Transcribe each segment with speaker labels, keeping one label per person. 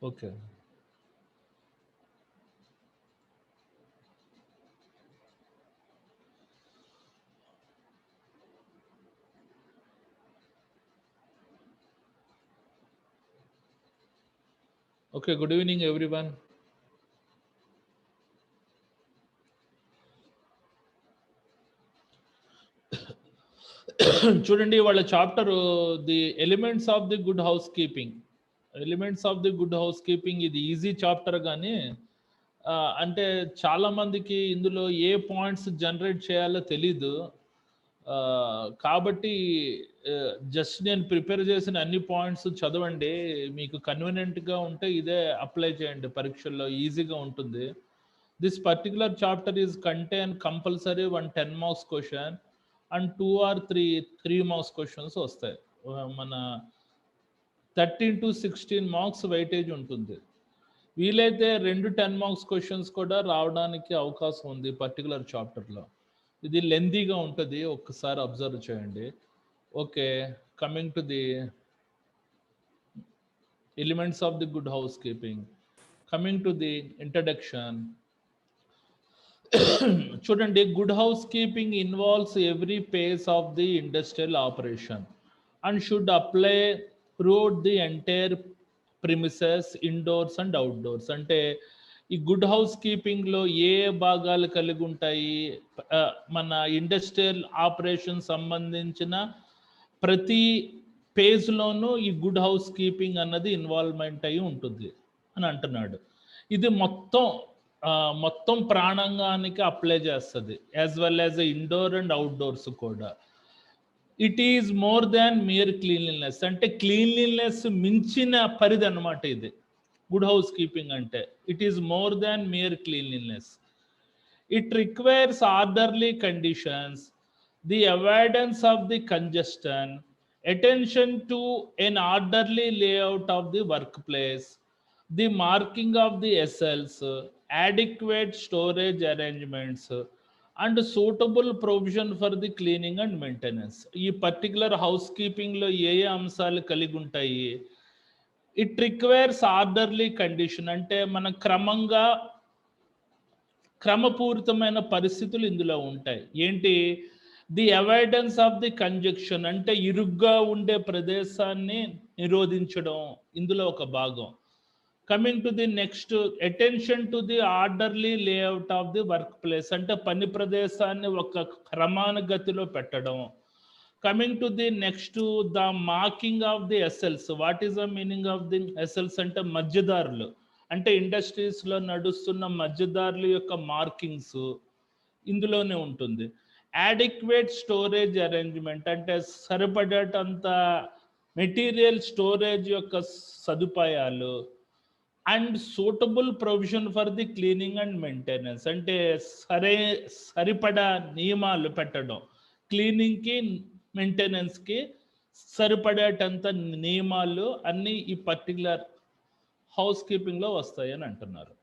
Speaker 1: Okay. Okay. Good evening everyone. చూడండి వాళ్ళ chapter the elements of the good house keeping. Elements of the good house keeping ఇది easy chapter గానీ అంటే చాలా మందికి ఇందులో ఏ పాయింట్స్ జనరేట్ చేయాలో తెలీదు. కాబట్టి జస్ట్ నేను ప్రిపేర్ చేసిన అన్ని పాయింట్స్ చదవండి. మీకు కన్వీనియంట్‌గా ఉంటే ఇదే అప్లై చేయండి పరీక్షల్లో ఈజీగా ఉంటుంది. This particular chapter is contain compulsory 1 10 marks question and 2 or 3 marks questions వస్తాయి. మన 13-16 మార్క్స్ వెయిటేజ్ ఉంటుంది. వీలైతే 2 10 మార్క్స్ క్వెషన్స్ కూడా రావడానికి అవకాశం ఉంది పర్టిక్యులర్ చాప్టర్‌లో. ఇది లెంతీగా ఉంటది. ఒక్కసారి అబ్జర్వ్ చేయండి. Okay. Coming to the elements of the good house keeping. Coming to the introduction. చూడండి, good house keeping involves every phase of the industrial operation and should apply throughout the entire premises indoors and outdoors. అంటే ఈ good house కీపింగ్లో ఏ భాగాలు కలిగి ఉంటాయి? మన industrial operation సంబంధించిన ప్రతి పేజ్లోనూ ఈ గుడ్ హౌస్ కీపింగ్ అన్నది ఇన్వాల్వ్మెంట్ అయి ఉంటుంది అని అంటున్నాడు. ఇది మొత్తం ప్రాణాంగానికి అప్లై చేస్తుంది, as well as indoor and outdoors కూడా. It is more than mere cleanliness. అంటే క్లీన్లీనెస్ మించిన పరిధి అన్నమాట ఇది గుడ్ హౌస్ కీపింగ్ అంటే. It is more than mere cleanliness. It requires orderly conditions, the avoidance of the congestion, attention to an orderly layout of the workplace, the marking of the SLs, adequate storage arrangements, and suitable provision for the cleaning and maintenance. ఈ particular house కీపింగ్లో ఏ అంశాలు కలిగి ఉంటాయి? It requires orderly condition. అంటే మన క్రమపూరితమైన పరిస్థితులు ఇందులో ఉంటాయి. ఏంటి? The avoidance of the conjunction, అంటే ఇరుగ్గా ఉండే ప్రదేశాన్ని నిరోధించడం ఇందులో ఒక భాగం. Coming to the next, attention to the orderly layout of the work place, అంటే పని ప్రదేశాన్ని ఒక క్రమానుగతిలో పెట్టడం. Coming to the next, the marking of the ఎస్ఎల్స్. What is the meaning of the ఎస్ఎల్స్? అంటే మధ్యదారులు, అంటే ఇండస్ట్రీస్లో నడుస్తున్న మధ్యదారుల యొక్క మార్కింగ్స్ ఇందులోనే ఉంటుంది. యాడిక్వేట్ స్టోరేజ్ అరేంజ్మెంట్, అంటే సరిపడేటంత మెటీరియల్ స్టోరేజ్ యొక్క సదుపాయాలు. And suitable provision for the cleaning and maintenance, అంటే సరిపడా నియమాలు పెట్టడం. క్లీనింగ్కి మెయింటెనెన్స్కి సరిపడేటంత నియమాలు అన్నీ ఈ పర్టికులర్ హౌస్ కీపింగ్లో వస్తాయని అంటున్నారు.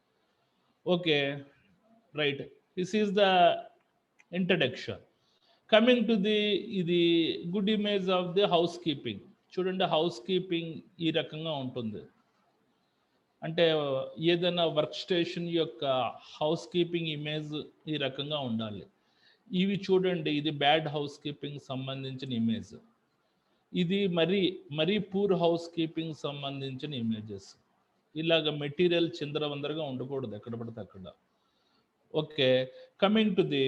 Speaker 1: Okay, right. This is the introduction. Coming to the ఇది good image of the house keeping. చూడండి, హౌస్ కీపింగ్ ఈ రకంగా ఉంటుంది. అంటే ఏదైనా వర్క్ స్టేషన్ యొక్క హౌస్ కీపింగ్ ఇమేజ్ ఈ రకంగా ఉండాలి. ఇవి చూడండి, ఇది బ్యాడ్ హౌస్ కీపింగ్ సంబంధించిన ఇమేజ్. ఇది మరీ పూర్ హౌస్ కీపింగ్ సంబంధించిన ఇమేజెస్. ఇలాగ మెటీరియల్ చిందరవందరగా ఉండకూడదు ఎక్కడ పడితే అక్కడ. ఓకే, కమింగ్ టు ది,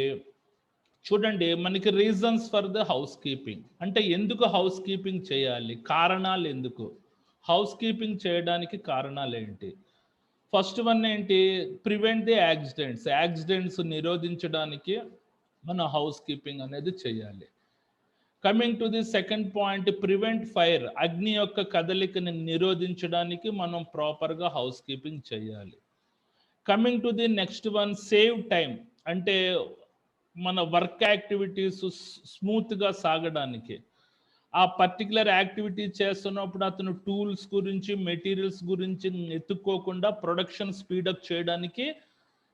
Speaker 1: చూడండి, మనకి reasons for the house keeping. అంటే ఎందుకు హౌస్ కీపింగ్ చేయాలి, కారణాలు ఎందుకు హౌస్ కీపింగ్ చేయడానికి కారణాలు ఏంటి? ఫస్ట్ వన్ ఏంటి? ప్రివెంట్ ది యాక్సిడెంట్స్ నిరోధించడానికి మన హౌస్ కీపింగ్ అనేది చేయాలి. Coming to the second point, prevent fire. అగ్ని యొక్క కదలికని నిరోధించడానికి మనం ప్రాపర్గా హౌస్ కీపింగ్ చేయాలి. Coming to the next one, save time. అంటే మన వర్క్ యాక్టివిటీస్ స్మూత్గా సాగడానికి, ఆ పర్టికులర్ యాక్టివిటీ చేస్తున్నప్పుడు అతను టూల్స్ గురించి, మెటీరియల్స్ గురించి ఎత్తుక్కోకుండా ప్రొడక్షన్ స్పీడప్ చేయడానికి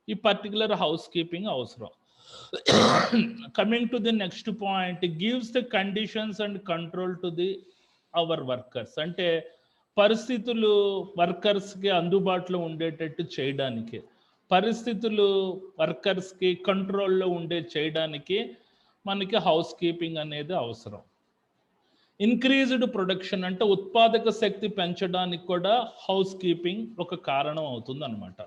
Speaker 1: ఈ పర్టికులర్ హౌస్ కీపింగ్ అవసరం. Coming to the next point, gives the conditions and control to the our workers. అంటే పరిస్థితులు వర్కర్స్కి అందుబాటులో ఉండేటట్టు చేయడానికి, పరిస్థితులు వర్కర్స్కి కంట్రోల్లో చేయడానికి మనకి హౌస్ కీపింగ్ అనేది అవసరం. ఇంక్రీజ్డ్ ప్రొడక్షన్ అంటే ఉత్పాదక శక్తి పెంచడానికి కూడా హౌస్ కీపింగ్ ఒక కారణం అవుతుంది అనమాట.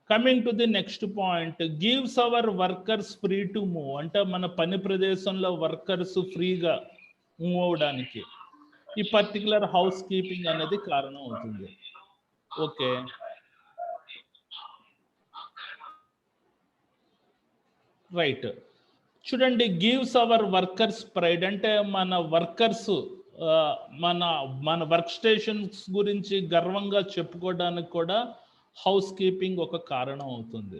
Speaker 1: Coming to the next point, gives our workers free to move అంటే మన పని ప్రదేశంలో వర్కర్స్ ఫ్రీగా మూవ్ అవడానికి ఈ పర్టికులర్ హౌస్ కీపింగ్ అనేది కారణం అవుతుంది. Okay, right. చూడండి, గివ్స్ అవర్ వర్కర్స్ ప్రైడ్ అంటే మన వర్కర్స్ మన మన వర్క్ స్టేషన్స్ గురించి గర్వంగా చెప్పుకోవడానికి కూడా హౌస్ కీపింగ్ ఒక కారణం అవుతుంది.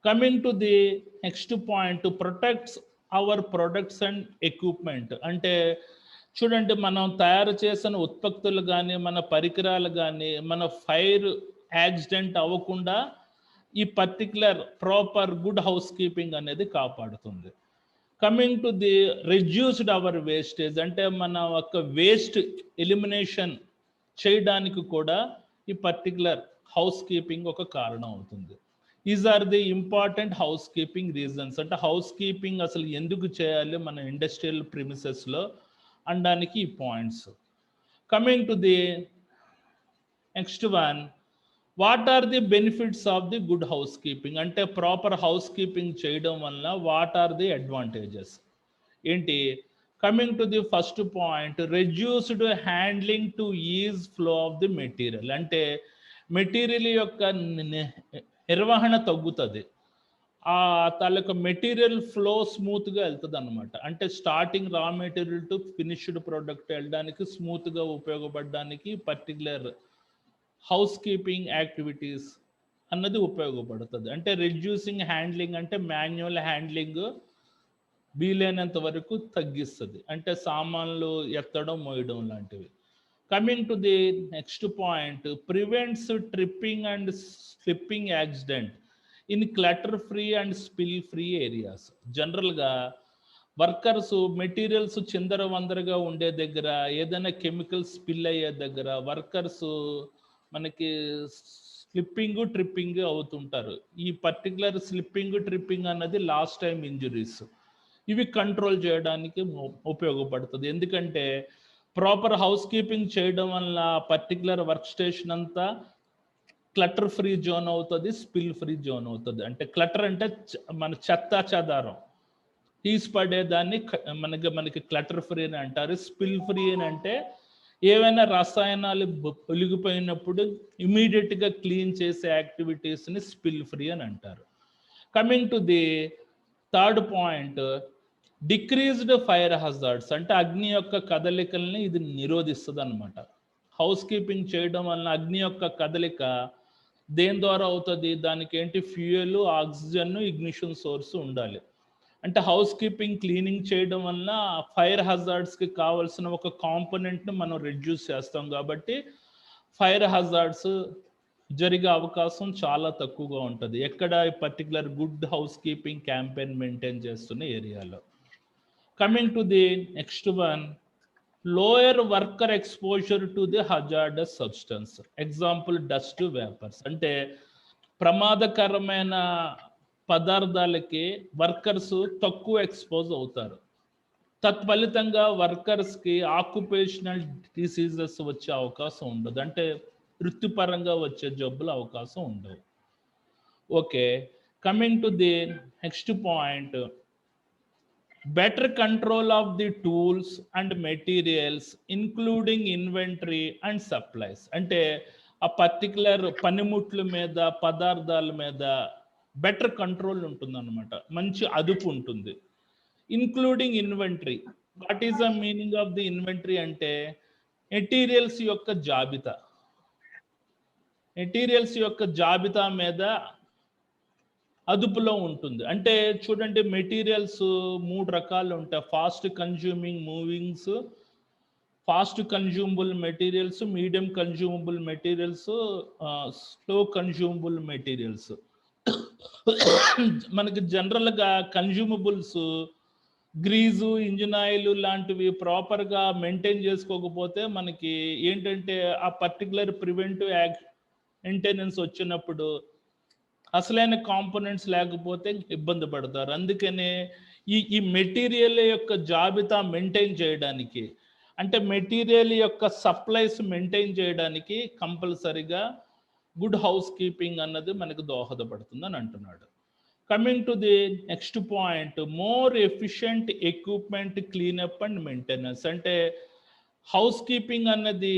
Speaker 1: Coming to the next point, protects hour products and equipment అంటే చూడండి, మనం తయారు చేసిన ఉత్పత్తులు కానీ మన పరికరాలు కానీ మన ఫైర్ యాక్సిడెంట్ అవ్వకుండా ఈ particular proper good house keeping అనేది కాపాడుతుంది. Coming to the reduced our wastage అంటే మన ఒక వేస్ట్ ఎలిమినేషన్ చేయడానికి కూడా ఈ పర్టికులర్ హౌస్ కీపింగ్ ఒక కారణం అవుతుంది. Is are the important house keeping reasons అంటే హౌస్ కీపింగ్ అసలు ఎందుకు చేయాలి మన ఇండస్ట్రియల్ ప్రిమిసెస్లో అనడానికి ఈ points. Coming to the next one, what are the benefits of the good house keeping అంటే ప్రాపర్ హౌస్ కీపింగ్ చేయడం వల్ల వాట్ ఆర్ ది అడ్వాంటేజెస్ ఏంటి? Coming to the first point, reduced handling to is flow of the material అంటే material యొక్క నిర్వహణ తగ్గుతుంది, ఆ తాలూకా material flow స్మూత్గా వెళ్తుంది అనమాట. అంటే starting raw material to finished product వెళ్ళడానికి స్మూత్గా ఉపయోగపడడానికి పర్టికులర్ హౌస్ కీపింగ్ యాక్టివిటీస్ అన్నది ఉపయోగపడుతుంది. అంటే రెడ్యూసింగ్ హ్యాండ్లింగ్ అంటే మాన్యువల్ హ్యాండ్లింగ్ వీలైనంత వరకు తగ్గిస్తుంది, అంటే సామాన్లు ఎత్తడం మోయడం లాంటివి. Coming to the next point, prevents tripping and slipping accident in clutter free and spill free areas. జనరల్గా వర్కర్స్ మెటీరియల్స్ చిందర వందరగా ఉండే దగ్గర, ఏదైనా కెమికల్ స్పిల్ అయ్యే దగ్గర వర్కర్స్ మనకి స్లిప్పింగ్ ట్రిప్పింగ్ అవుతుంటారు. ఈ పర్టికులర్ స్లిప్పింగ్ ట్రిప్పింగ్ అన్నది లాస్ట్ టైం ఇంజురీస్, ఇవి కంట్రోల్ చేయడానికి ఉపయోగపడుతుంది. ఎందుకంటే ప్రాపర్ హౌస్ కీపింగ్ చేయడం వల్ల పర్టికులర్ వర్క్ స్టేషన్ అంతా క్లటర్ ఫ్రీ జోన్ అవుతుంది, స్పిల్ ఫ్రీ జోన్ అవుతుంది. అంటే క్లటర్ అంటే మన చెత్త చెదారం తీసి పడేదాన్ని మనకి క్లటర్ ఫ్రీ అని అంటారు. స్పిల్ ఫ్రీ అని అంటే ఏవైనా రసాయనాలు ఒలిగిపోయినప్పుడు ఇమీడియట్గా క్లీన్ చేసే యాక్టివిటీస్ని స్పిల్ ఫ్రీ అని అంటారు. Coming to the third point, decreased fire hazards అంటే అగ్ని యొక్క కదలికల్ని ఇది నిరోధిస్తుంది అనమాట. హౌస్ కీపింగ్ చేయడం వలన అగ్ని యొక్క కదలిక దేని ద్వారా అవుతుంది? దానికి ఏంటి? ఫ్యూయల్, ఆక్సిజన్, ఇగ్నిషన్ సోర్స్ ఉండాలి. అంటే హౌస్ కీపింగ్ క్లీనింగ్ చేయడం వల్ల ఫైర్ హజార్డ్స్కి కావాల్సిన ఒక కాంపోనెంట్ను మనం రెడ్యూస్ చేస్తాం, కాబట్టి ఫైర్ హజార్డ్స్ జరిగే అవకాశం చాలా తక్కువగా ఉంటుంది ఎక్కడ particular good house keeping campaign maintain చేస్తున్న ఏరియాలో. Coming to the next one, lower worker exposure to the hazardous substance, example dust, vapours. అంటే ప్రమాదకరమైన పదార్థాలకి వర్కర్స్ తక్కువ ఎక్స్పోజ్ అవుతారు, తత్ఫలితంగా వర్కర్స్కి ఆక్యుపేషనల్ డిసీజెస్ వచ్చే అవకాశం ఉండదు, అంటే వృత్తిపరంగా వచ్చే జబ్బుల అవకాశం ఉండవు. Okay, coming to the next point, better control of the tools and materials including inventory and supplies. అంటే ఆ పర్టికులర్ పనిముట్ల మీద పదార్థాల మీద బెటర్ కంట్రోల్ ఉంటుంది అనమాట, మంచి అదుపు ఉంటుంది. Including inventory, what is the meaning of the inventory అంటే మెటీరియల్స్ యొక్క జాబితా, మెటీరియల్స్ యొక్క జాబితా మీద అదుపులో ఉంటుంది. అంటే చూడండి, మెటీరియల్స్ 3 రకాలు ఉంటాయి: fast consuming movings, fast consumable materials, medium consumable materials, slow consumable materials. మనకి జనరల్గా కన్జ్యూమబుల్స్ గ్రీజు, ఇంజిన్ ఆయిల్ లాంటివి ప్రాపర్గా మెయింటైన్ చేసుకోకపోతే మనకి ఏంటంటే ఆ పర్టికులర్ ప్రివెంటివ్ మెయింటెనెన్స్ వచ్చినప్పుడు అసలైన కాంపోనెంట్స్ లేకపోతే ఇబ్బంది పడతారు. అందుకనే ఈ మెటీరియల్ యొక్క జాబితా మెయింటైన్ చేయడానికి, అంటే మెటీరియల్ యొక్క సప్లైస్ మెయింటైన్ చేయడానికి కంపల్సరిగా గుడ్ హౌస్ కీపింగ్ అన్నది మనకు దోహదపడుతుందని అంటున్నాడు. Coming to the next point, more efficient equipment cleanup and maintenance. అంటే హౌస్ కీపింగ్ అన్నది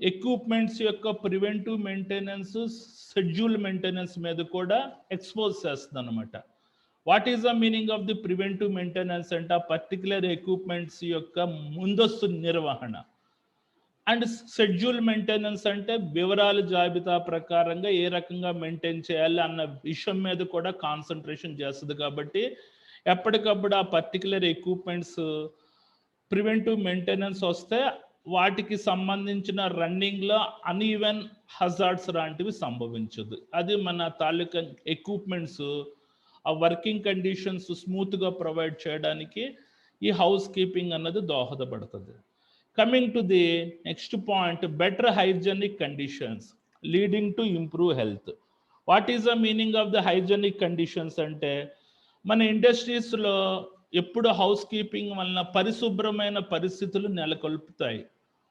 Speaker 1: ఎక్విప్మెంట్స్ యొక్క ప్రివెంటివ్ మెయింటెనెన్స్, షెడ్యూల్ మెయింటెనెన్స్ మీద కూడా ఎక్స్పోజ్ చేస్తుంది అనమాట. What is the meaning of the preventive maintenance అంటే ఆ పర్టికులర్ ఎక్విప్మెంట్స్ యొక్క ముందస్తు నిర్వహణ. అండ్ షెడ్యూల్ మెయింటెనెన్స్ అంటే వివరాల జాబితా ప్రకారంగా ఏ రకంగా మెయింటైన్ చేయాలి అన్న విషయం మీద కూడా కాన్సన్ట్రేషన్ చేస్తుంది. కాబట్టి ఎప్పటికప్పుడు ఆ పర్టికులర్ ఎక్విప్మెంట్స్ ప్రివెంటివ్ మెయింటెనెన్స్ వస్తే వాటికి సంబంధించిన రన్నింగ్లో అన్ఈవెన్ హజార్డ్స్ లాంటివి సంభవించదు. అది మన తాలూకా ఎక్విప్మెంట్స్ ఆ వర్కింగ్ కండిషన్స్ స్మూత్గా ప్రొవైడ్ చేయడానికి ఈ హౌస్ కీపింగ్ అన్నది దోహదపడుతుంది. Coming to the next point, better hygienic conditions leading to improve health. What is the meaning of the hygienic conditions అంటే మన ఇండస్ట్రీస్లో ఎప్పుడు హౌస్ కీపింగ్ వలన పరిశుభ్రమైన పరిస్థితులు నెలకొల్పుతాయి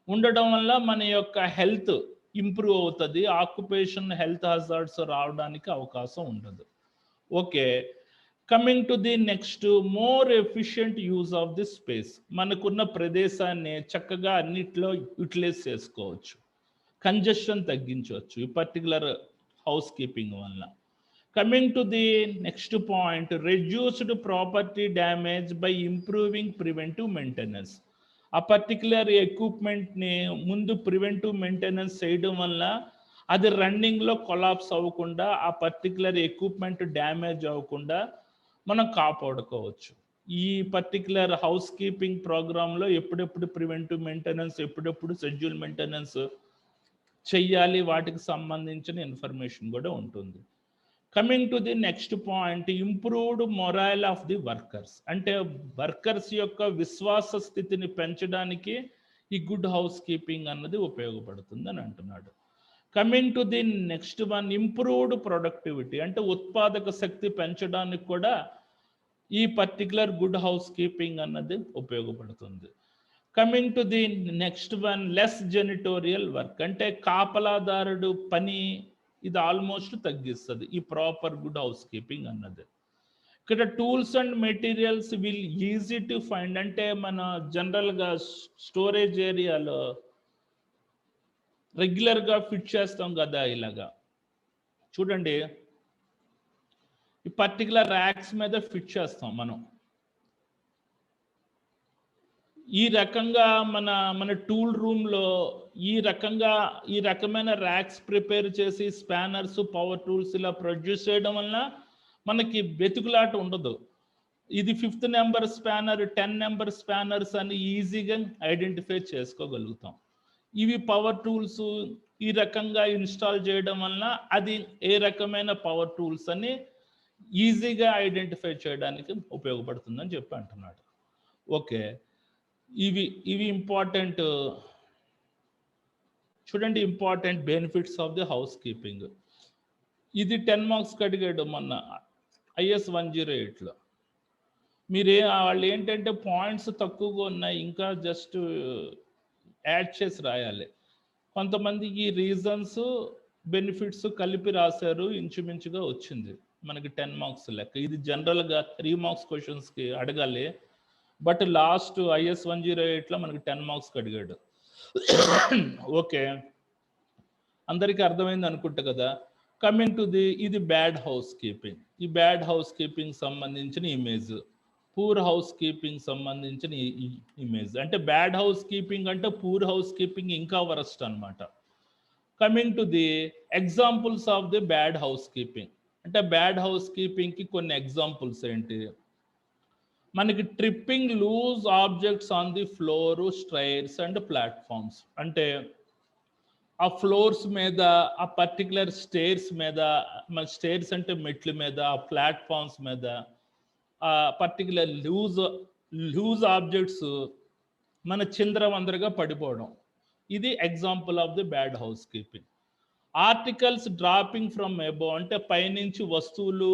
Speaker 1: ఉండడం వల్ల మన యొక్క హెల్త్ ఇంప్రూవ్ అవుతుంది, ఆక్యుపేషన్ హెల్త్ హజార్డ్స్ రావడానికి అవకాశం ఉండదు. Okay, coming to the next, more efficient use of the space. మనకున్న ప్రదేశాన్ని చక్కగా అన్నిట్లో యూటిలైజ్ చేసుకోవచ్చు, కంజెషన్ తగ్గించవచ్చు ఈ పర్టికులర్ హౌస్ కీపింగ్ వల్ల. Coming to the next point, reduced property damage by improving preventive maintenance. ఆ పర్టికులర్ ఎక్విప్మెంట్ని ముందు ప్రివెంటివ్ మెయింటెనెన్స్ చేయడం వల్ల అది రన్నింగ్లో కొలాప్స్ అవ్వకుండా, ఆ పర్టికులర్ ఎక్విప్మెంట్ డ్యామేజ్ అవ్వకుండా మనం కాపాడుకోవచ్చు. ఈ పర్టికులర్ హౌస్ కీపింగ్ ప్రోగ్రాంలో ఎప్పుడెప్పుడు ప్రివెంటివ్ మెయింటెనెన్స్, ఎప్పుడెప్పుడు షెడ్యూల్ మెయింటెనెన్స్ చెయ్యాలి, వాటికి సంబంధించిన ఇన్ఫర్మేషన్ కూడా ఉంటుంది. Coming to the next point, improved morale of the workers. అంటే వర్కర్స్ యొక్క విశ్వాస స్థితిని పెంచడానికి ఈ గుడ్ హౌస్ కీపింగ్ అన్నది ఉపయోగపడుతుంది అని అంటున్నాడు. Coming to the next one, improved productivity. అంటే ఉత్పాదక శక్తి పెంచడానికి కూడా ఈ పర్టికులర్ గుడ్ హౌస్ కీపింగ్ అన్నది ఉపయోగపడుతుంది. Coming to the next one, less janitorial work. అంటే కాపలాదారుడు పని ఇది ఆల్మోస్ట్ తగ్గిస్తుంది ఈ ప్రాపర్ గుడ్ హౌస్ కీపింగ్ అన్నది. ఇక్కడ tools and materials will easy to find. అంటే మన జనరల్గా స్టోరేజ్ ఏరియాలో రెగ్యులర్గా ఫిట్ చేస్తాం కదా, ఇలాగా చూడండి, ఈ పర్టికులర్ ర్యాక్స్ మీద ఫిట్ చేస్తాం మనం. ఈ రకంగా మన టూల్ రూమ్లో ఈ రకమైన ర్యాక్స్ ప్రిపేర్ చేసి స్పానర్స్, పవర్ టూల్స్ ఇలా ప్రొడ్యూస్ చేయడం వలన మనకి వెతుకులాట ఉండదు. ఇది 5th number spanner, 10 number spanners అని ఈజీగా ఐడెంటిఫై చేసుకోగలుగుతాం. ఇవి పవర్ టూల్స్ ఈ రకంగా ఇన్స్టాల్ చేయడం వలన అది ఏ రకమైన పవర్ టూల్స్ అని ఈజీగా ఐడెంటిఫై చేయడానికి ఉపయోగపడుతుందని చెప్పి అంటున్నాడు. ఓకే, ఇవి ఇంపార్టెంట్. చూడండి, important benefits of the house keeping. ఇది 10 మార్క్స్కి అడిగాడు మొన్న IS 108లో. వాళ్ళు ఏంటంటే పాయింట్స్ తక్కువగా ఉన్నాయి, ఇంకా జస్ట్ యాడ్ చేసి రాయాలి. కొంతమంది ఈ రీజన్స్, బెనిఫిట్స్ కలిపి రాశారు, ఇంచుమించుగా వచ్చింది మనకి 10 మార్క్స్ లెక్క. ఇది జనరల్గా 3 మార్క్స్ క్వశ్చన్స్కి అడగాలి, బట్ లాస్ట్ IS 108లో మనకి 10 మార్క్స్కి అడిగాడు. ఓకే, అందరికీ అర్థమైంది అనుకుంటా కదా. కమింగ్ టు ది, ఇది బ్యాడ్ హౌస్ కీపింగ్. ఈ బ్యాడ్ హౌస్ కీపింగ్ సంబంధించిన ఇమేజ్, పూర్ హౌస్ కీపింగ్ సంబంధించిన ఇమేజ్. అంటే బ్యాడ్ హౌస్ కీపింగ్ అంటే పూర్ హౌస్ కీపింగ్ ఇంకా వరస్ట్ అనమాట. Coming to the examples of the bad house keeping. అంటే బ్యాడ్ హౌస్ కీపింగ్కి కొన్ని ఎగ్జాంపుల్స్ ఏంటి, మనకి tripping loose objects on the floor, stairs and platforms. అంటే ఆ ఫ్లోర్స్ మీద, ఆ పర్టికులర్ స్టేర్స్ మీద, మన స్టేర్స్ అంటే మెట్ల మీద, ఆ ప్లాట్ఫామ్స్ మీద ఆ పర్టికులర్ లూజ్ లూజ్ ఆబ్జెక్ట్స్ మన చిందరవందరగా పడిపోవడం, ఇది example of the bad house keeping. Articles dropping from above అంటే పైనుంచి వస్తువులు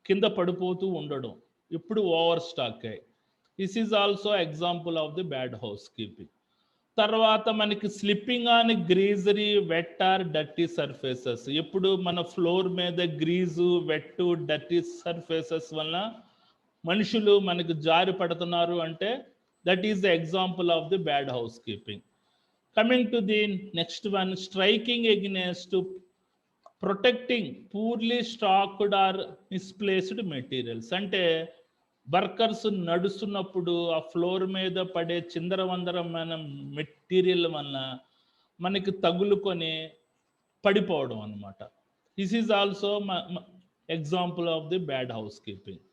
Speaker 1: కింద పడిపోతూ ఉండడం, ఇప్పుడు ఓవర్ స్టాక్ అయ్యి, this is also example of the bad house keeping. తర్వాత మనకి slipping on greasy wet or dirty surfaces, ఎప్పుడు మన ఫ్లోర్ మీద గ్రీజు వెట్ డర్టీ సర్ఫేసెస్ వలన మనుషులు మనకు జారి పడుతున్నారు అంటే that is the example of the bad house keeping. Coming to the next one, striking against protecting poorly stacked or misplaced materials, అంటే వర్కర్స్ నడుస్తున్నప్పుడు ఆ ఫ్లోర్ మీద పడే చిందరవందరమైన మెటీరియల్ వలన మనకి తగులుకొని పడిపోవడం అనమాట. This is also example of the bad house keeping.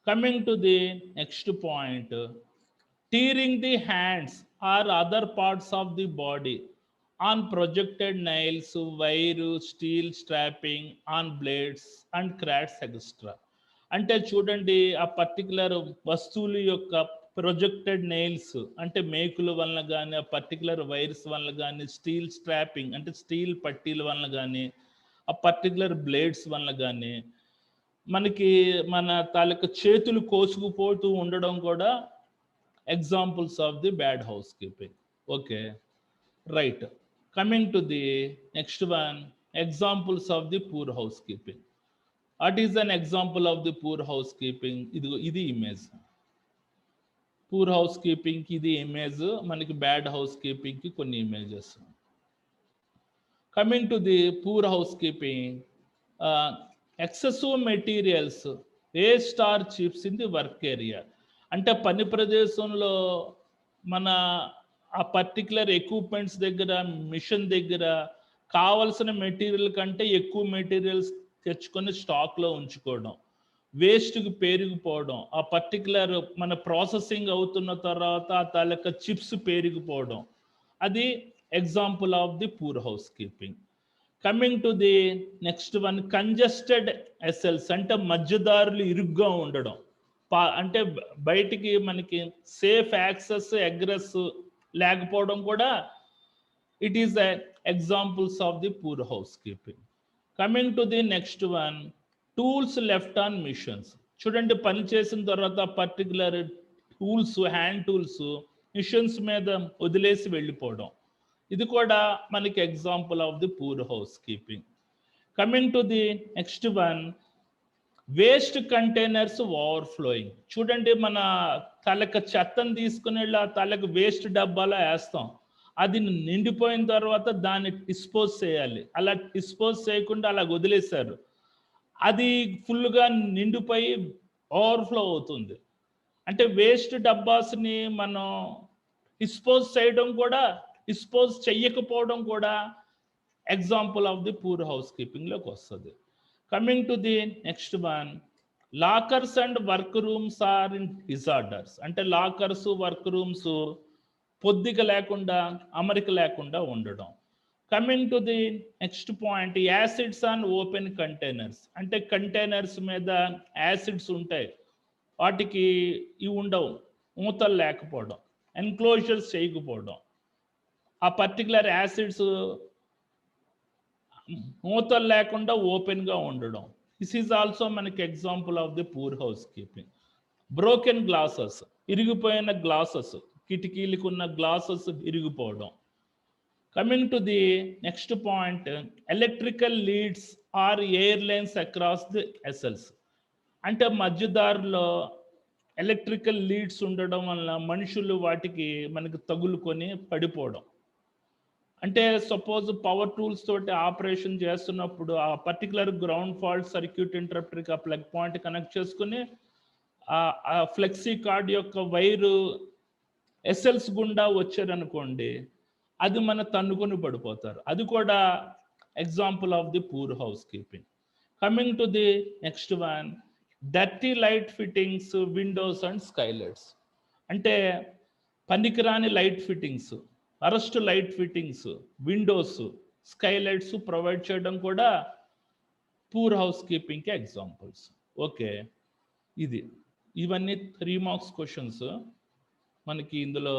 Speaker 1: Coming to the next point, tearing the hands or other parts of the body on projected nails, wire, steel strapping, on blades and cracks etc. అంటే చూడండి, ఆ particular వస్తువుల యొక్క projected nails అంటే మేకుల వలన కానీ, ఆ particular wires వలన కానీ, స్టీల్ స్ట్రాపింగ్ అంటే స్టీల్ పట్టీల వలన కానీ, ఆ పర్టికులర్ బ్లేడ్స్ వలన కానీ మనకి మన తాలూకు చేతులు కోసుకుపోతూ ఉండడం కూడా examples of the bad house keeping. Okay, right. Coming to the next one, examples of the poor house keeping. What is an example of the poor house keeping? ఇది ఇమేజ్ పూర్ హౌస్ కీపింగ్, ఇది image. మనకి bad house కీపింగ్కి కొన్ని images. Coming to the poor house keeping, excessive materials, waste or chips in the work area, అంటే పని ప్రదేశంలో మన ఆ పర్టికులర్ ఎక్విప్మెంట్స్ దగ్గర, మిషన్ దగ్గర కావలసిన మెటీరియల్ కంటే ఎక్కువ మెటీరియల్స్ తెచ్చుకొని స్టాక్లో ఉంచుకోవడం, వేస్ట్కి పేరుకుపోవడం, ఆ పర్టికులర్ మన ప్రాసెసింగ్ అవుతున్న తర్వాత ఆ తాలూకా చిప్స్ పేరుకుపోవడం, అది example of the poor house keeping. Coming to the next one, congested aisles అంటే మధ్యదారులు ఇరుగ్గా ఉండడం, అంటే బయటికి మనకి సేఫ్ యాక్సెస్ అగ్రెస్ లేకపోవడం కూడా it is examples of the poor house keeping. Coming to the next one, tools left on machines. చూడండి, పని చేసిన తర్వాత particular tools, hand tools machines మీద వదిలేసి వెళ్ళిపోవడం, ఇది కూడా మనకి example of the poor house keeping. Coming to the next one, waste containers overflowing. చూడండి, మన తలకు చెత్తను తీసుకుని వెళ్ళి ఆ తలకు వేస్ట్ డబ్బాలో వేస్తాం, అది నిండిపోయిన తర్వాత దాన్ని డిస్పోజ్ చేయాలి, అలా డిస్పోజ్ చేయకుండా అలా వదిలేశారు, అది ఫుల్గా నిండిపోయి ఓవర్ఫ్లో అవుతుంది. అంటే వేస్ట్ డబ్బాస్ని మనం డిస్పోజ్ చేయడం కూడా, డిస్పోజ్ చెయ్యకపోవడం కూడా ఎగ్జాంపుల్ ఆఫ్ ది పూర్ హౌస్ కీపింగ్లోకి వస్తుంది. Coming to the next one, lockers and work rooms are in disorders, అంటే లాకర్స్, వర్క్ రూమ్స్ పొద్దిక లేకుండా, అమరిక లేకుండా ఉండడం. Coming to the next point, acids on open containers, అంటే కంటైనర్స్ మీద యాసిడ్స్ ఉంటాయి, వాటికి ఇవి ఉండవు, మూతలు లేకపోవడం, ఎన్క్లోజర్స్ చేయకపోవడం, ఆ పర్టికులర్ యాసిడ్స్ మూతలు లేకుండా ఓపెన్గా ఉండడం, దిస్ ఈజ్ ఆల్సో మనకి example of the poor house keeping. Broken glasses, ఇరిగిపోయిన గ్లాసెస్, కిటికీలకు ఉన్న గ్లాసెస్ ఇరిగిపోవడం. Coming to the next point, electrical leads or air lines across the aisles, అంటే మధ్యదారులో ఎలక్ట్రికల్ లీడ్స్ ఉండడం వల్ల మనుషులు వాటికి మనకి తగులుకొని పడిపోవడం. అంటే సపోజ్ పవర్ టూల్స్ తోటి ఆపరేషన్ చేస్తున్నప్పుడు ఆ పర్టికులర్ గ్రౌండ్ ఫాల్ట్ సర్క్యూట్ ఇంటరప్టర్కి ఆ ప్లగ్ పాయింట్ కనెక్ట్ చేసుకుని ఆ ఫ్లెక్సీ కార్డ్ యొక్క వైరు ఎస్ఎల్స్ గుండా వచ్చారనుకోండి, అది మన తన్నుకొని పడిపోతారు, అది కూడా example of the poor house keeping. Coming to the next one, dirty light fittings, windows and skylights, అంటే పనికిరాని light fittings, arrest light fittings, windows, skylights provide చేయడం కూడా పూర్ హౌస్ కీపింగ్కి ఎగ్జాంపుల్స్. ఓకే, ఇది ఇవన్నీ 3 మార్క్స్ క్వశ్చన్స్. మనకి ఇందులో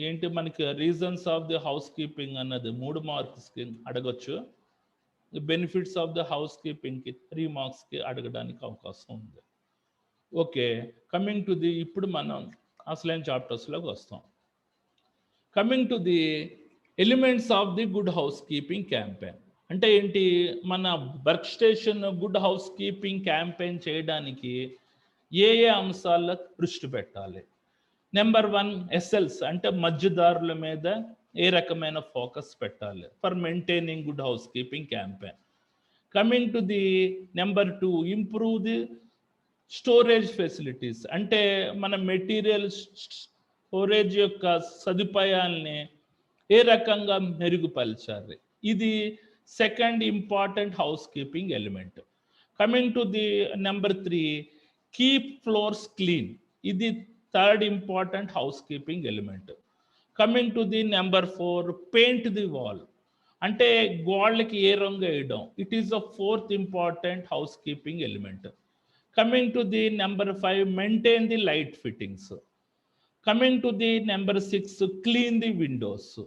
Speaker 1: ఏంటి, మనకి reasons of the house keeping అన్నది 3 మార్క్స్కి అడగొచ్చు. బెనిఫిట్స్ ఆఫ్ ద హౌస్ కీపింగ్కి 3 మార్క్స్కి అడగడానికి అవకాశం ఉంది. ఓకే, కమింగ్ టు ది, ఇప్పుడు మనం అసలైన చాప్టర్స్లోకి వస్తాం. Coming to the elements of the good house keeping campaign అంటే ఏంటి, మన work station good house keeping campaign చేయడానికి ఏ అంశాలకు దృష్టి పెట్టాలి? నెంబర్ 1 ఎస్ఎల్స్ అంటే మధ్యదారుల మీద ఏ రకమైన ఫోకస్ పెట్టాలి for maintaining good house keeping campaign. Coming to the number 2 improve the storage facilities అంటే మన మెటీరియల్ స్టోరేజ్ యొక్క సదుపాయాల్ని ఏ రకంగా మెరుగుపరచాలి. ఇది second important house keeping element. Coming to the number 3 keep floors clean. ఇది third important house keeping element. Coming to the number 4 paint the wall అంటే గోడలకి ఏ రంగు వేయడం. It is the fourth important house keeping element. Coming to the number 5 maintain the light fittings. Coming to the number 6 clean the windows.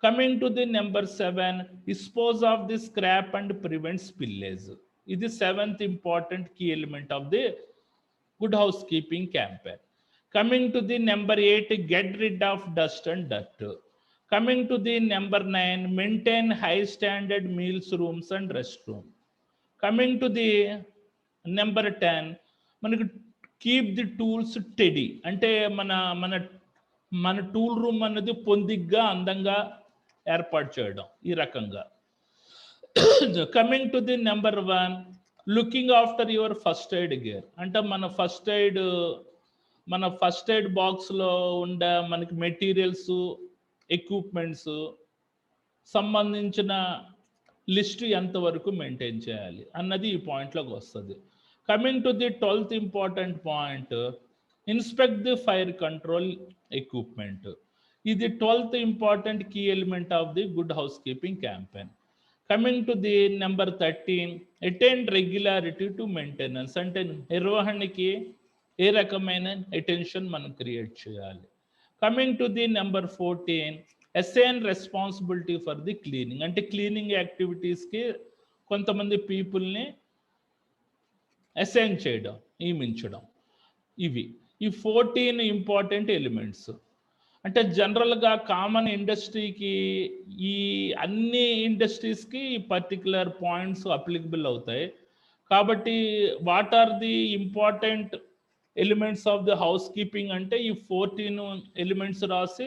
Speaker 1: Coming to the number 7 dispose of the scrap and prevent spillage. ఇది seventh important key element of the good house keeping campaign. Coming to the number 8 get rid of dust and dirt. Coming to the number 9 maintain high standard meals rooms and restroom. Coming to the number 10 మనకు keep the tools teddy అంటే మన మన మన tool room అనేది పొందిగ్గా అందంగా ఏర్పాటు చేయడం ఈ రకంగా. Coming to the number 1 looking after your first aid gear అంటే మన ఫస్ట్ ఎయిడ్ బాక్స్లో ఉండే మనకి మెటీరియల్స్ ఎక్విప్మెంట్స్ సంబంధించిన లిస్ట్ ఎంతవరకు మెయింటైన్ చేయాలి అన్నది ఈ పాయింట్లోకి వస్తుంది. Coming to the 12th important point inspect the fire control equipment. ఇది 12th important key element of the good house keeping campaign. Coming to the number 13 attend regularity to maintenance అంటే నిర్వహణకి ఏ రకమైన అటెన్షన్ మనం క్రియేట్ చేయాలి. Coming to the number 14 assign responsibility for the cleaning అంటే cleaning యాక్టివిటీస్కి కొంతమంది పీపుల్ని అసైన్ చేయడం, నియమించడం. ఇవి ఈ 14 ఇంపార్టెంట్ ఎలిమెంట్స్. అంటే జనరల్గా కామన్ ఇండస్ట్రీకి ఈ అన్ని ఇండస్ట్రీస్కి ఈ పర్టికులర్ పాయింట్స్ అప్లికబుల్ అవుతాయి. కాబట్టి what are the important elements of the house keeping అంటే ఈ 14 ఎలిమెంట్స్ రాసి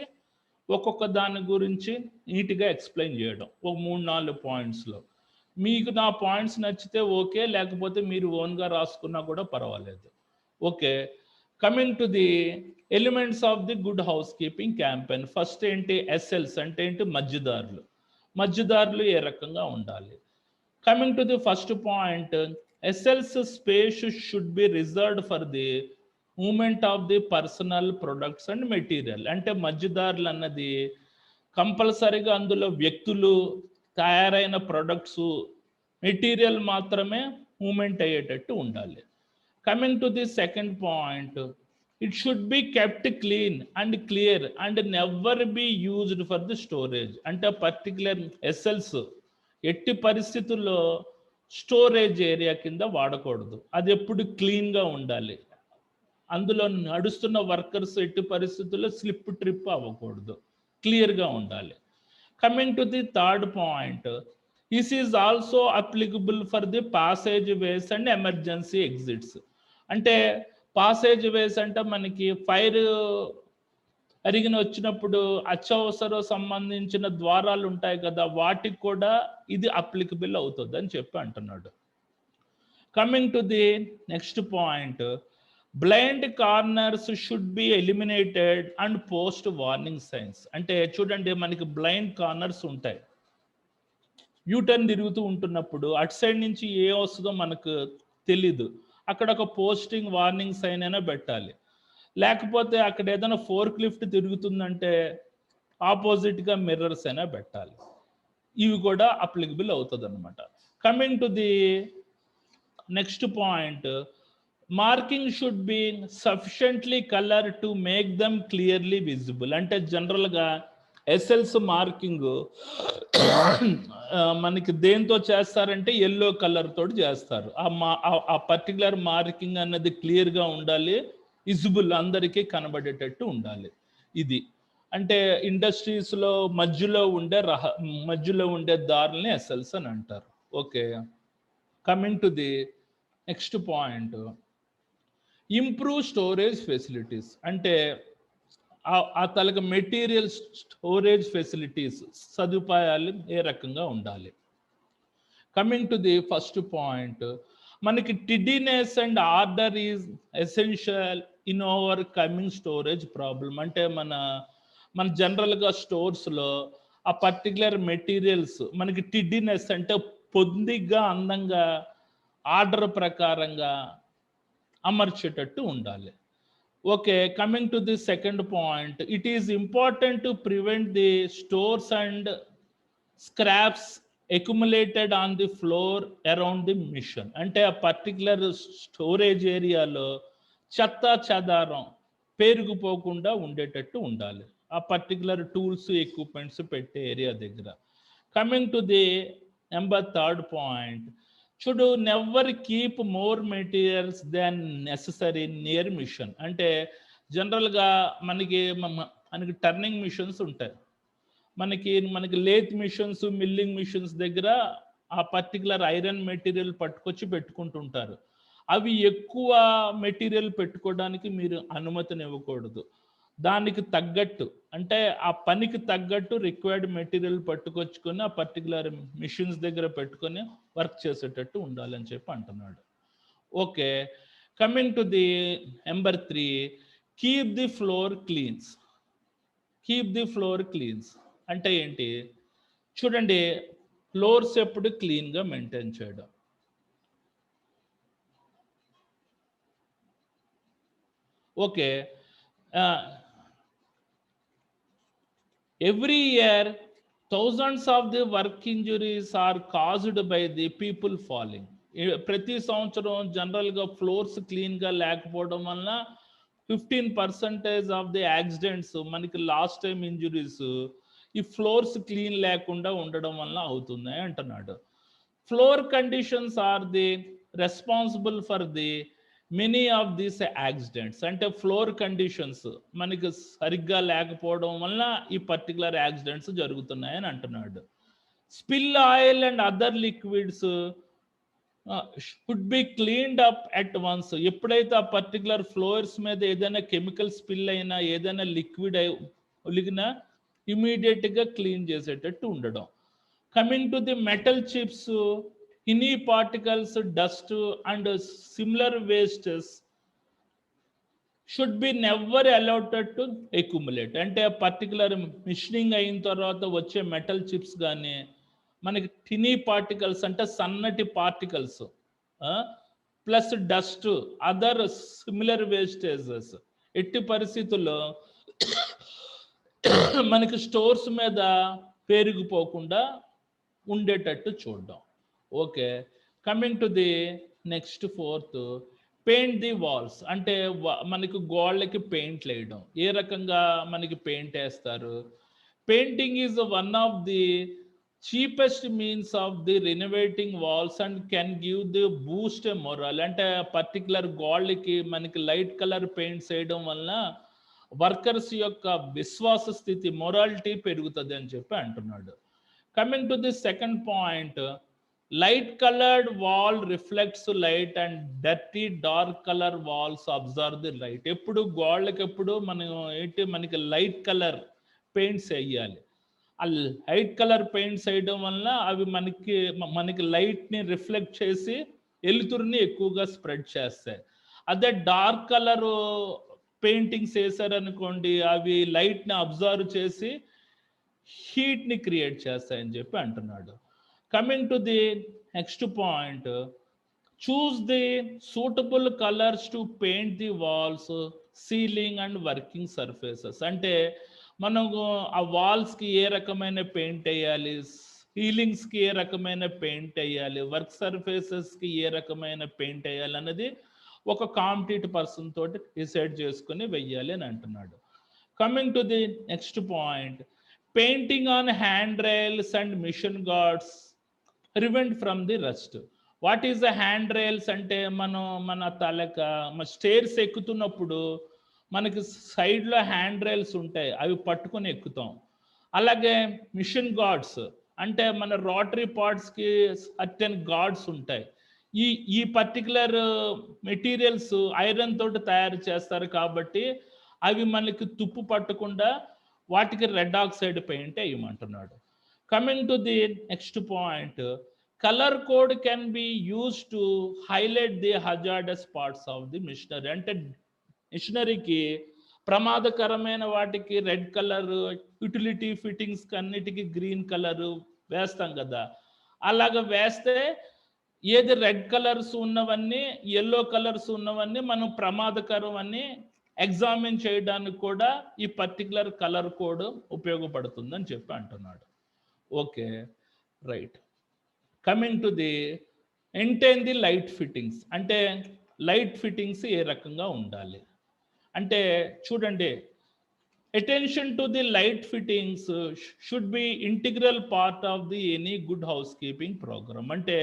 Speaker 1: ఒక్కొక్క దాని గురించి నీట్గా ఎక్స్ప్లెయిన్ చేయడం ఒక 3-4 పాయింట్స్లో. మీకు నా పాయింట్స్ నచ్చితే ఓకే, లేకపోతే మీరు ఓన్గా రాసుకున్నా కూడా పర్వాలేదు. Okay, coming to the elements of the good house keeping campaign. First ఏంటి, ఎస్ఎల్స్ అంటే ఏంటి, మధ్యదారులు ఏ రకంగా ఉండాలి. Coming to the first point aisles space should be reserved for the movement of the personal products and material. అంటే మధ్యదారులు అన్నది కంపల్సరీగా అందులో వ్యక్తులు, తయారైన ప్రొడక్ట్స్, మెటీరియల్ మాత్రమే మూమెంట్ అయ్యేటట్టు ఉండాలి. Coming to the second point it should be kept clean and clear and never be used for the storage. అంటే పర్టికులర్ ఎస్ఎల్స్ ఎట్టి పరిస్థితుల్లో స్టోరేజ్ ఏరియా కింద వాడకూడదు. అది ఎప్పుడు క్లీన్గా ఉండాలి. అందులో నడుస్తున్న వర్కర్స్ ఎట్టి పరిస్థితుల్లో స్లిప్ ట్రిప్ అవ్వకూడదు, క్లియర్గా ఉండాలి. Coming to the third point this is also applicable for the passage ways and emergency exits. అంటే పాసేజ్ వేస్ అంటే మనకి ఫైర్ అరిగిన వచ్చినప్పుడు అత్యవసర సంబంధించిన ద్వారాలు ఉంటాయి కదా, వాటికి కూడా ఇది అప్లికబుల్ అవుతుంది అని చెప్పి అంటున్నాడు. Coming to the next point blind corners should be eliminated and post warning signs. అంటే చూడండి, మనకి బ్లైండ్ కార్నర్స్ ఉంటాయి. యూటర్న్ తిరుగుతూ ఉంటున్నప్పుడు అటు సైడ్ నుంచి ఏ వస్తుందో మనకు తెలీదు, అక్కడ ఒక పోస్టింగ్ వార్నింగ్ సైన్ అయినా పెట్టాలి. లేకపోతే అక్కడ ఏదైనా ఫోర్క్ లిఫ్ట్ తిరుగుతుందంటే ఆపోజిట్గా మిర్రర్స్ అయినా పెట్టాలి. ఇవి కూడా అప్లికబుల్ అవుతుంది అనమాట. Coming to the next point marking should be sufficiently colour to make them clearly visible. అంటే జనరల్గా ఎస్ఎల్స్ మార్కింగ్ మనకి దేంతో చేస్తారంటే ఎల్లో కలర్ తోటి చేస్తారు. ఆ పర్టికులర్ మార్కింగ్ అన్నది క్లియర్గా ఉండాలి, విజిబుల్ అందరికీ కనబడేటట్టు ఉండాలి. ఇది అంటే ఇండస్ట్రీస్లో మధ్యలో ఉండే దారుల్ని ఎస్ఎల్స్ అని అంటారు. Okay, coming to the next point, improve storage facilities. అంటే ఆ తలక మెటీరియల్ స్టోరేజ్ ఫెసిలిటీస్ సదుపాయాలు ఏ రకంగా ఉండాలి. Coming to the first point, మనకి tidiness and order is essential in overcoming storage problem. అంటే మన జనరల్గా స్టోర్స్లో ఆ పర్టికులర్ మెటీరియల్స్ మనకి టిడీనెస్ అంటే పొందిగ్గా అందంగా ఆర్డర్ ప్రకారంగా అమర్చేటట్టు ఉండాలి. Okay, coming to the second point, it is important to prevent the stores and scraps accumulated on the floor around the machine. అంటే ఆ పర్టికులర్ స్టోరేజ్ ఏరియాలో చెత్త చెదారం పేరుకుపోకుండా ఉండేటట్టు ఉండాలి ఆ పర్టికులర్ టూల్స్ ఎక్విప్మెంట్స్ పెట్టే ఏరియా దగ్గర. Coming to the number third point, should never keep more materials than necessary near machine. అంటే జనరల్గా మనకి టర్నింగ్ మిషన్స్ ఉంటాయి, మనకి లేత్ మిషన్స్, మిల్లింగ్ మిషన్స్ దగ్గర ఆ పర్టికులర్ ఐరన్ మెటీరియల్ పట్టుకొచ్చి పెట్టుకుంటుంటారు. అవి ఎక్కువ మెటీరియల్ పెట్టుకోవడానికి మీరు అనుమతిని ఇవ్వకూడదు. దానికి తగ్గట్టు అంటే ఆ పనికి తగ్గట్టు రిక్వైర్డ్ మెటీరియల్ పట్టుకొచ్చుకొని ఆ పర్టికులర్ మిషన్స్ దగ్గర పెట్టుకొని వర్క్ చేసేటట్టు ఉండాలని చెప్పి అంటున్నాడు. Okay, coming to the number 3, keep the floor cleans. Keep the floor cleans అంటే ఏంటి చూడండి, ఫ్లోర్స్ ఎప్పుడు క్లీన్గా మెయింటైన్ చేయడం. Okay, every year thousands of the work injuries are caused by the people falling. ప్రతి సంవత్సరం జనరల్గా ఫ్లోర్స్ క్లీన్గా లేకపోవడం వలన 15% ఆఫ్ ది యాక్సిడెంట్స్ మనకి లాస్ట్ టైం ఇంజురీస్ ఈ ఫ్లోర్స్ క్లీన్ లేకుండా ఉండడం వల్ల అవుతున్నాయి అంటున్నాడు. Floor conditions are the responsible for the many of these accidents. అంటే ఫ్లోర్ కండిషన్స్ మనకి సరిగ్గా లేకపోవడం వల్ల ఈ పర్టికులర్ యాక్సిడెంట్స్ జరుగుతున్నాయని అంటున్నాడు. Spill oil and other liquids should be cleaned up at once. ఎప్పుడైతే ఆ పర్టికులర్ ఫ్లోర్స్ మీద ఏదైనా కెమికల్ స్పిల్ అయినా ఏదైనా లిక్విడ్ ఒలిగినా ఇమీడియట్గా క్లీన్ చేసేటట్టు ఉండడం. Coming to the metal chips, tiny particles, dust and similar wastes should be never allowed to accumulate. అంటే పర్టికులర్ మిషనింగ్ అయిన తర్వాత వచ్చే మెటల్ చిప్స్ కానీ మనకి టినీ పార్టికల్స్ అంటే సన్నటి particles plus dust other similar wastages ఎట్టి పరిస్థితుల్లో మనకి స్టోర్స్ మీద పేరుకుపోకుండా ఉండేటట్టు చూడడం. Okay, coming to the next fourth, paint the walls. అంటే మనకి గోళ్ళకి పెయింట్ వేయడం. ఏ రకంగా మనకి పెయింట్ వేస్తారు? Painting is one of the cheapest means of the renovating walls and can give the boost a morale. అంటే పర్టికులర్ గోళ్ళకి మనకి లైట్ కలర్ పెయింట్స్ వేయడం వలన వర్కర్స్ యొక్క విశ్వాస స్థితి, మొరాలిటీ పెరుగుతుంది అని చెప్పి అంటున్నాడు. Coming to the second point, light coloured wall reflects light and dirty dark colour walls observe the light. ఎప్పుడు గోళ్ళకి ఎప్పుడు మనకి లైట్ కలర్ పెయింట్స్ వేయాలి. ఆ లైట్ కలర్ పెయింట్స్ వేయడం వల్ల అవి మనకి లైట్ని రిఫ్లెక్ట్ చేసి వెలుతురుని ఎక్కువగా స్ప్రెడ్ చేస్తాయి. అదే డార్క్ కలర్ పెయింటింగ్స్ వేసారనుకోండి, అవి లైట్ని అబ్జర్వ్ చేసి హీట్ని క్రియేట్ చేస్తాయని చెప్పి అంటున్నాడు. Coming to the next point, choose the suitable colours to paint the walls, ceiling and working surfaces. అంటే మనకు ఆ వాల్స్కి ఏ రకమైన పెయింట్ వేయాలి, సీలింగ్స్కి ఏ రకమైన పెయింట్ వేయాలి, వర్క్ సర్ఫేసెస్కి ఏ రకమైన పెయింట్ వేయాలి అన్నది ఒక కాంపిటేట్ పర్సన్ తోటి డిసైడ్ చేసుకుని వెయ్యాలి అని అంటున్నాడు. Coming to the next point, painting on hand rails and machine guards prevent from the rust. What is the hand rails అంటే మన స్టేర్స్ ఎక్కుతున్నప్పుడు మనకి సైడ్లో హ్యాండ్ రైల్స్ ఉంటాయి, అవి పట్టుకొని ఎక్కుతాం. అలాగే మిషన్ గార్డ్స్ అంటే మన రోటరీ పార్ట్స్కి సర్టెన్ గార్డ్స్ ఉంటాయి. ఈ పర్టికులర్ మెటీరియల్స్ ఐరన్ తోటి తయారు చేస్తారు కాబట్టి అవి మనకి తుప్పు పట్టకుండా వాటికి రెడ్ ఆక్సైడ్ పెయింట్ వేయమంటున్నాడు. Coming to the next point, colour code can be use to highlight the hazardous parts of the machinery. అంటే మిషనరీకి ప్రమాదకరమైన వాటికి రెడ్ కలర్, యూటిలిటీ ఫిట్టింగ్స్ అన్నిటికీ గ్రీన్ కలరు వేస్తాం కదా, అలాగ వేస్తే ఏది రెడ్ కలర్స్ ఉన్నవన్నీ, ఎల్లో కలర్స్ ఉన్నవన్నీ మనం ప్రమాదకరం అని ఎగ్జామిన్ చేయడానికి కూడా ఈ పర్టికులర్ కలర్ కోడ్ ఉపయోగపడుతుందని చెప్పి అంటున్నాడు. Okay, right. Coming to the maintain the light fittings. అంటే లైట్ ఫిట్టింగ్స్ ఏ రకంగా ఉండాలి అంటే చూడండి, attention to the light fittings should be integral part of the any good house keeping programme. అంటే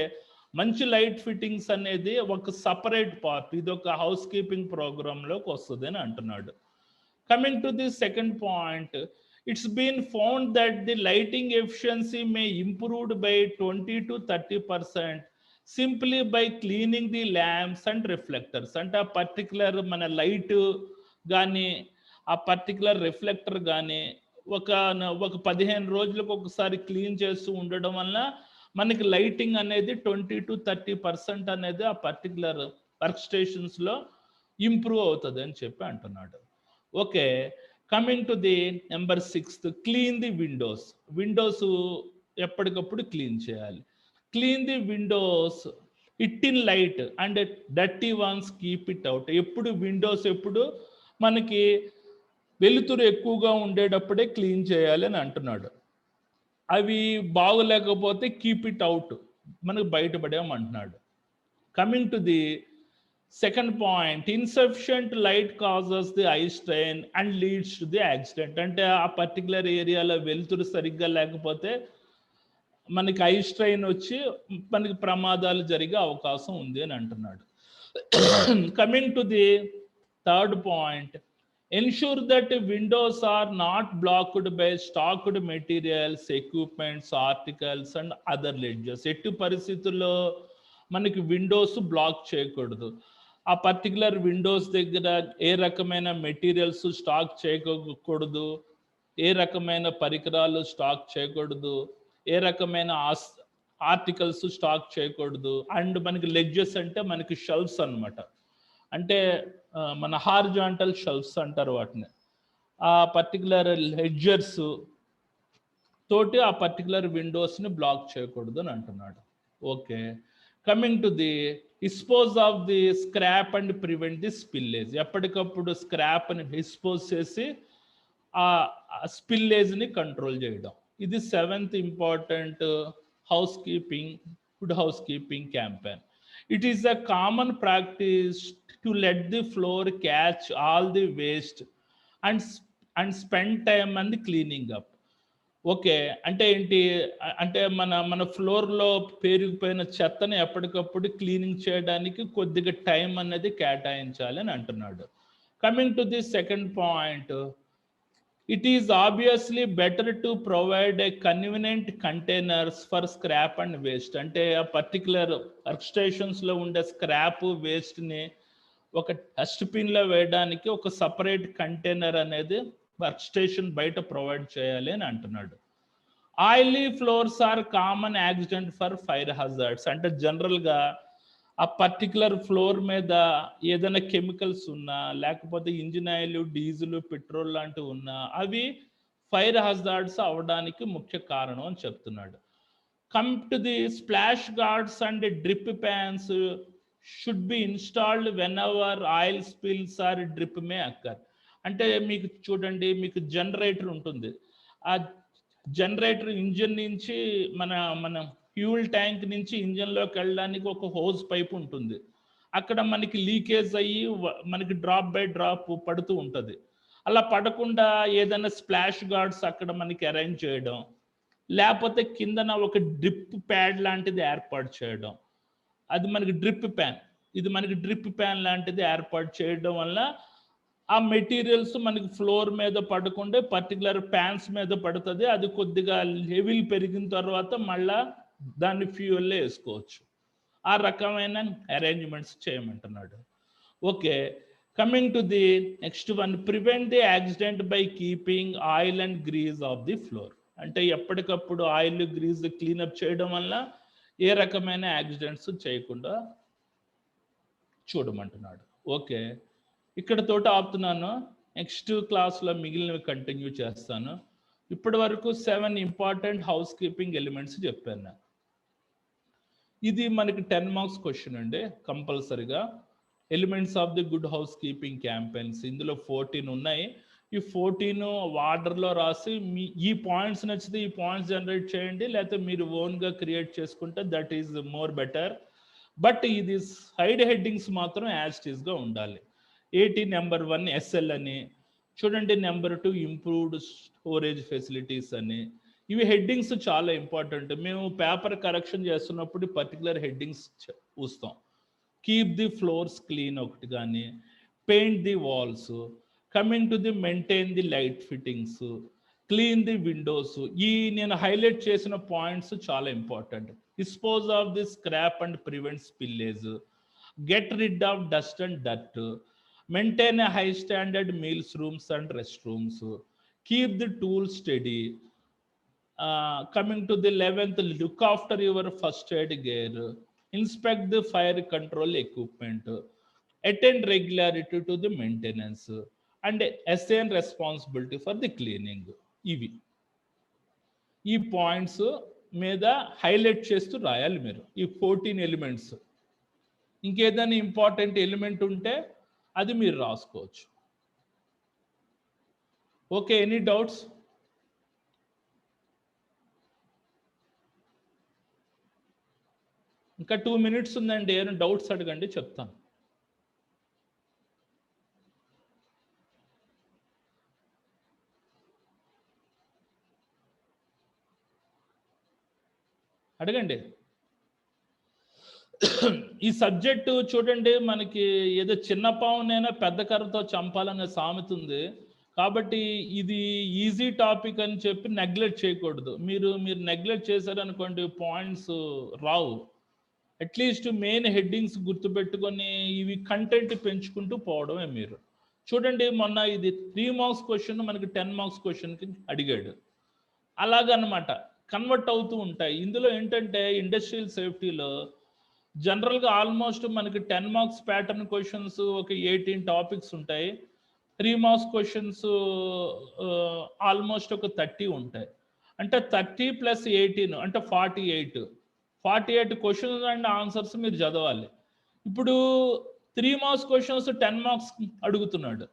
Speaker 1: మంచి లైట్ ఫిట్టింగ్స్ అనేది ఒక సపరేట్ పార్ట్, ఇది ఒక హౌస్ కీపింగ్ ప్రోగ్రాంలోకి వస్తుంది అని అంటున్నాడు. Coming to the second point, it's been found that the lighting efficiency may improved by 20 to 30% simply by cleaning the lamps and reflectors. అంటే ఆ పర్టికులర్ మన లైట్ కానీ ఆ పర్టికులర్ రిఫ్లెక్టర్ కానీ ఒక 15 రోజులకు ఒకసారి క్లీన్ చేస్తూ ఉండడం వల్ల మనకి లైటింగ్ అనేది 20 to 30% అనేది ఆ పర్టికులర్ వర్క్ స్టేషన్స్లో ఇంప్రూవ్ అవుతుంది అని చెప్పి అంటున్నాడు. Okay, coming to the number 6, clean the Windows. Windows ఎప్పటికప్పుడు క్లీన్ చేయాలి. Clean the Windows it in light and dirty once keep it out. ఎప్పుడు విండోస్ ఎప్పుడు మనకి వెలుతురు ఎక్కువగా ఉండేటప్పుడే క్లీన్ చేయాలి అని అంటున్నాడు. అవి బాగోలేకపోతే కీప్ ఇట్ అవుట్, మనకు బయటపడేమంటున్నాడు. Coming to the second point, insufficient light causes the eye strain and leads to the accident. అంటే ఆ పర్టికులర్ ఏరియాలో వెలుతురు సరిగ్గా లేకపోతే మనకి ఐ స్ట్రెయిన్ వచ్చి మనకి ప్రమాదాలు జరిగే అవకాశం ఉంది అని అంటున్నాడు. Coming to the third point, ensure that windows are not blocked by stocked materials, equipments, articles and other ledgers. ఎట్టి పరిస్థితుల్లో మనకి విండోస్ బ్లాక్ చేయకూడదు. ఆ పర్టికులర్ విండోస్ దగ్గర ఏ రకమైన మెటీరియల్స్ స్టాక్ చేయకూడదు, ఏ రకమైన పరికరాలు స్టాక్ చేయకూడదు, ఏ రకమైన ఆర్టికల్స్ స్టాక్ చేయకూడదు. అండ్ మనకి లెడ్జెస్ అంటే మనకి షెల్ఫ్స్ అన్నమాట. అంటే మన హారిజాంటల్ షెల్ఫ్స్ అంటారు వాటిని. ఆ పర్టికులర్ లెడ్జర్స్ తోటి ఆ పర్టికులర్ విండోస్ని బ్లాక్ చేయకూడదు అని అంటున్నాడు. Okay, coming to the dispose of the scrap and prevent the spillage. ఎప్పటికప్పుడు స్క్రాప్ని డిస్పోజ్ చేసి ఆ స్పిల్లేజ్ని కంట్రోల్ చేయడం. ఇది 7th important good house keeping campaign. It is a common practice to let the floor catch all the waste and spend time on the cleaning up. Okay, అంటే ఏంటి అంటే మన ఫ్లోర్లో పేరుకుపోయిన చెత్తని ఎప్పటికప్పుడు క్లీనింగ్ చేయడానికి కొద్దిగా టైం అనేది కేటాయించాలి అని అంటున్నాడు. Coming to the second point, it is obviously better to provide a convenient containers for scrap and waste. అంటే ఆ పర్టికులర్ వర్క్ స్టేషన్స్లో ఉండే స్క్రాప్ వేస్ట్ని ఒక డస్ట్బిన్లో వేయడానికి ఒక సపరేట్ కంటైనర్ అనేది వర్క్ స్టేషన్ బయట ప్రొవైడ్ చేయాలి అని అంటున్నాడు. Oily floors are common accident for fire hazards. అంటే జనరల్గా ఆ పర్టికులర్ ఫ్లోర్ మీద ఏదైనా కెమికల్స్ ఉన్నా, లేకపోతే ఇంజిన్ ఆయిల్, డీజిల్, పెట్రోల్ లాంటివి ఉన్నా అవి ఫైర్ హజార్డ్స్ అవడానికి ముఖ్య కారణం అని చెప్తున్నాడు. Come to the splash guards and drip pans should be installed when our oil spills or drip may occur. అంటే మీకు చూడండి, మీకు జనరేటర్ ఉంటుంది. ఆ జనరేటర్ ఇంజిన్ నుంచి మన ఫ్యూల్ ట్యాంక్ నుంచి ఇంజన్లోకి వెళ్ళడానికి ఒక హోజ్ పైప్ ఉంటుంది. అక్కడ మనకి లీకేజ్ అయ్యి మనకి డ్రాప్ బై డ్రాప్ పడుతూ ఉంటుంది. అలా పడకుండా ఏదైనా స్ప్లాష్ గార్డ్స్ అక్కడ మనకి అరేంజ్ చేయడం, లేకపోతే కిందన ఒక డ్రిప్ ప్యాడ్ లాంటిది ఏర్పాటు చేయడం. అది మనకి డ్రిప్ ప్యాన్, ఇది మనకి డ్రిప్ ప్యాన్ లాంటిది ఏర్పాటు చేయడం వల్ల ఆ మెటీరియల్స్ మనకి ఫ్లోర్ మీద పడకుండా పర్టికులర్ ప్యాన్స్ మీద పడుతుంది. అది కొద్దిగా లెవెల్ పెరిగిన తర్వాత మళ్ళా దాన్ని ఫ్యూయల్లో వేసుకోవచ్చు. ఆ రకమైన అరేంజ్మెంట్స్ చేయమంటున్నాడు. Okay, coming to the next one, prevent the accident by keeping oil and grease off the floor. అంటే ఎప్పటికప్పుడు ఆయిల్ గ్రీజ్ క్లీనప్ చేయడం వల్ల ఏ రకమైన యాక్సిడెంట్స్ చేయకుండా చూడమంటున్నాడు. ఓకే, ఇక్కడ తోట ఆపుతున్నాను. నెక్స్ట్ క్లాస్లో మిగిలినవి కంటిన్యూ చేస్తాను. ఇప్పటి వరకు 7 ఇంపార్టెంట్ హౌస్ కీపింగ్ ఎలిమెంట్స్ చెప్పాను. ఇది మనకి 10 మార్క్స్ క్వశ్చన్ అండి. కంపల్సరిగా elements of the good house keeping campaigns, ఇందులో 14 ఉన్నాయి. ఈ 14 ఆర్డర్లో రాసి ఈ పాయింట్స్ నచ్చితే ఈ పాయింట్స్ జనరేట్ చేయండి, లేకపోతే మీరు ఓన్గా క్రియేట్ చేసుకుంటే that is more better. But ఇది సైడ్ హెడ్డింగ్స్ మాత్రం యాజ్ ఇట్ ఈస్గా ఉండాలి. 80 నెంబర్ 1 ఎస్ఎల్ అని చూడండి, నెంబర్ 2 ఇంప్రూవ్డ్ స్టోరేజ్ ఫెసిలిటీస్ అని. ఇవి హెడ్డింగ్స్ చాలా ఇంపార్టెంట్. మేము పేపర్ కరెక్షన్ చేస్తున్నప్పుడు పర్టికులర్ హెడ్డింగ్స్ చూస్తాం. కీప్ ది ఫ్లోర్స్ క్లీన్ ఒకటి కానీ, paint the walls, coming to the maintain the light fittings, clean the windows. ఈ నేను హైలైట్ చేసిన పాయింట్స్ చాలా important. Dispose of the scrap and prevent spillage, get rid of dust and dirt, maintain a high standard meals rooms and restrooms, keep the tools steady. Coming to the 11th, look after your first aid gear, inspect the fire control equipment, attend regularity to the maintenance, and assign responsibility for the cleaning. ఇవి ఈ points మీద highlight చేస్తూ రాయాలి మీరు ఈ 14 elements. ఇంకేదైనా important element ఉంటే అది మీరు రాసుకోవచ్చు. Okay, any doubts? ఇంకా 2 minutes ఉందండి. ఏమైనా డౌట్స్ అడగండి, చెప్తాను. అడగండి. ఈ సబ్జెక్టు చూడండి, మనకి ఏదో చిన్న పావునైనా పెద్ద కర్రతో చంపాలనే సామెత ఉంది. కాబట్టి ఇది ఈజీ టాపిక్ అని చెప్పి నెగ్లెక్ట్ చేయకూడదు. మీరు నెగ్లెక్ట్ చేశారనుకోండి పాయింట్స్ రావు. అట్లీస్ట్ మెయిన్ హెడ్డింగ్స్ గుర్తుపెట్టుకొని ఇవి కంటెంట్ పెంచుకుంటూ పోవడమే మీరు. చూడండి, మొన్న ఇది 3 మార్క్స్ క్వశ్చన్ మనకి 10 మార్క్స్ క్వశ్చన్కి అడిగాడు. అలాగనమాట కన్వర్ట్ అవుతూ ఉంటాయి. ఇందులో ఏంటంటే ఇండస్ట్రియల్ సేఫ్టీలో జనరల్గా ఆల్మోస్ట్ మనకి 10 మార్క్స్ ప్యాటర్న్ క్వశ్చన్స్ ఒక 18 టాపిక్స్ ఉంటాయి. 3 మార్క్స్ క్వశ్చన్స్ ఆల్మోస్ట్ ఒక 30 ఉంటాయి. అంటే 30 + 18 అంటే 48 క్వశ్చన్స్ అండ్ ఆన్సర్స్ మీరు చదవాలి. ఇప్పుడు 3 మార్క్స్ క్వశ్చన్స్ 10 మార్క్స్ అడుగుతున్నాడు,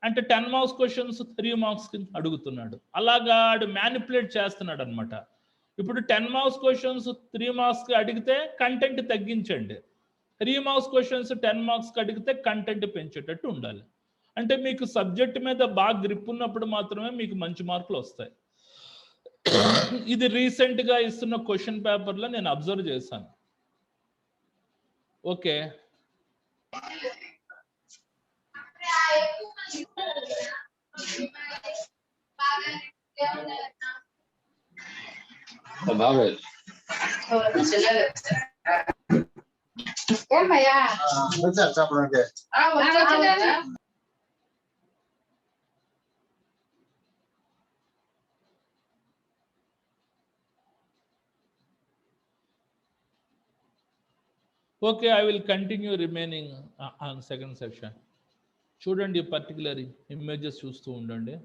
Speaker 1: అంటే 10 మార్క్స్ క్వశ్చన్స్ 3 మార్క్స్కి అడుగుతున్నాడు. అలాగా మ్యానిపులేట్ చేస్తున్నాడు అనమాట. ఇప్పుడు 10 మార్క్స్ క్వశ్చన్స్ 3 మార్క్స్కి అడిగితే కంటెంట్ తగ్గించండి, 3 మార్క్స్ క్వశ్చన్స్ 10 మార్క్స్కి అడిగితే కంటెంట్ పెంచేటట్టు ఉండాలి. అంటే మీకు సబ్జెక్ట్ మీద బాగా గ్రిప్ ఉన్నప్పుడు మాత్రమే మీకు మంచి మార్కులు వస్తాయి. ఇది రీసెంట్గా ఇస్తున్న క్వశ్చన్ పేపర్లో నేను అబ్జర్వ్ చేశాను. Okay, okay, I will continue remaining on second section. చూడండి, పర్టికులర్ ఇమేజెస్ చూస్తూ ఉండండి.